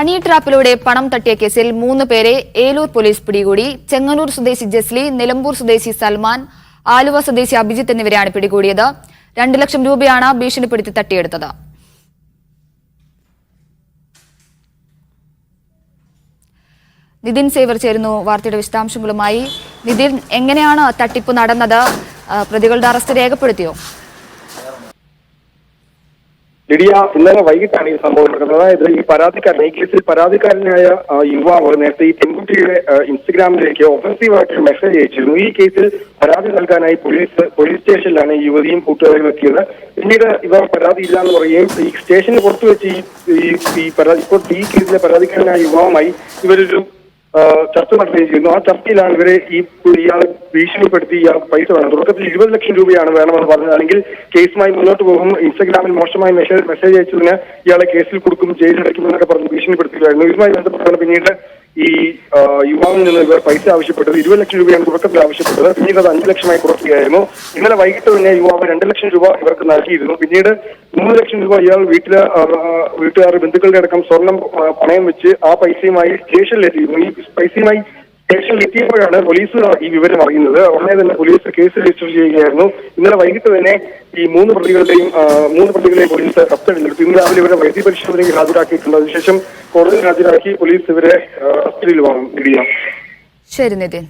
Honey ട്രാപ്പിലൂടെ പണം തട്ടിയ കേസിൽ 3 പേരെ ഏലൂർ പോലീസ് പിടികൂടി. ചെങ്ങന്നൂർ സ്വദേശി ജസ്ലി, നിലമ്പൂർ സ്വദേശി സൽമാൻ, ആലുവ സ്വദേശി അഭിജിത്ത് എന്നിവരെയാണ് പിടികൂടിയത്. 2 ലക്ഷം രൂപയാണ് ഭീഷണിപ്പെടുത്തി തട്ടിയെടുത്തത്. നിതിൻ സേവർ ചേരുന്നു വാർത്തയുടെ വിശദാംശങ്ങളുമായി. നിതിൻ, എങ്ങനെയാണ് തട്ടിപ്പ് നടന്നത്? പ്രതികളുടെ അറസ്റ്റ് രേഖപ്പെടുത്തിയോ? ലിഡിയ, ഇന്നലെ വൈകിട്ടാണ് ഈ സംഭവം നടക്കുന്നത്. അതായത് ഈ കേസിൽ പരാതിക്കാരനായ യുവാവ് നേരത്തെ ഈ പെൺകുട്ടിയുടെ ഇൻസ്റ്റഗ്രാമിലേക്ക് ഒഫൻസീവായിട്ട് മെസ്സേജ് അയച്ചിരുന്നു. ഈ കേസിൽ പരാതി നൽകാനായി പോലീസ് സ്റ്റേഷനിലാണ് ഈ യുവതിയും കൂട്ടുകാരും എത്തിയത്. പിന്നീട് ഇവർ പരാതി ഇല്ല എന്ന് പറയുകയും ഈ സ്റ്റേഷന് പുറത്തു വെച്ച് ഇപ്പോൾ ഈ കേസിലെ പരാതിക്കാരനായ യുവാവുമായി ഇവരൊരു ചർച്ച നടത്തുകയും ചെയ്യുന്നു. ആ ചർച്ചയിലാണ് ഇവരെ ഇയാൾ ഭീഷണിപ്പെടുത്തി ഇയാൾ പൈസ വേണം, തുടക്കത്തിൽ 20 ലക്ഷം രൂപയാണ് വേണമെന്ന് പറഞ്ഞത്. അല്ലെങ്കിൽ കേസുമായി മുന്നോട്ട് പോകും, ഇൻസ്റ്റഗ്രാമിൽ മോശമായി മെസ്സേജ് അയച്ചതിന് ഇയാളെ കേസിൽ കൊടുക്കും, ജയിലടയ്ക്കുമെന്നൊക്കെ പറഞ്ഞ് ഭീഷണിപ്പെടുത്തുകയായിരുന്നു. ഇതുമായി ബന്ധപ്പെട്ടാണ് പിന്നീട് ഈ യുവാവിൽ നിന്ന് ഇവർ പൈസ ആവശ്യപ്പെട്ടത്. 20 ലക്ഷം രൂപയാണ് തുടക്കത്തിൽ ആവശ്യപ്പെട്ടത്. പിന്നീട് അത് 5 ലക്ഷമായി കുറയ്ക്കുകയായിരുന്നു. ഇന്നലെ വൈകിട്ട് തന്നെ യുവാവ് 2 ലക്ഷം രൂപ ഇവർക്ക് നൽകിയിരുന്നു. പിന്നീട് 3 ലക്ഷം രൂപ ഇയാൾ വീട്ടുകാർ ബന്ധുക്കളുടെ അടക്കം സ്വർണം പണയം വെച്ച് ആ പൈസയുമായി സ്റ്റേഷനിലെത്തിയിരുന്നു. ഈ പൈസയുമായി സ്റ്റേഷനിലെത്തിയപ്പോഴാണ് പോലീസ് ഈ വിവരം അറിയുന്നത്. ഉടനെ തന്നെ പോലീസ് കേസ് രജിസ്റ്റർ ചെയ്യുകയായിരുന്നു. ഇന്നലെ വൈകിട്ട് തന്നെ ഈ 3 പ്രതികളെയും പോലീസ് കസ്റ്റഡിയിലെടുത്തു. ഇന്ന് രാവിലെ ഇവരെ വൈദ്യ പരിശോധനയ്ക്ക് ഹാജരാക്കിയിട്ടുണ്ട്. അതിനുശേഷം കോടതിയിൽ ഹാജരാക്കി പോലീസ് ഇവരെ കസ്റ്റഡിയിൽ വാങ്ങും. ശരി നിതിൻ.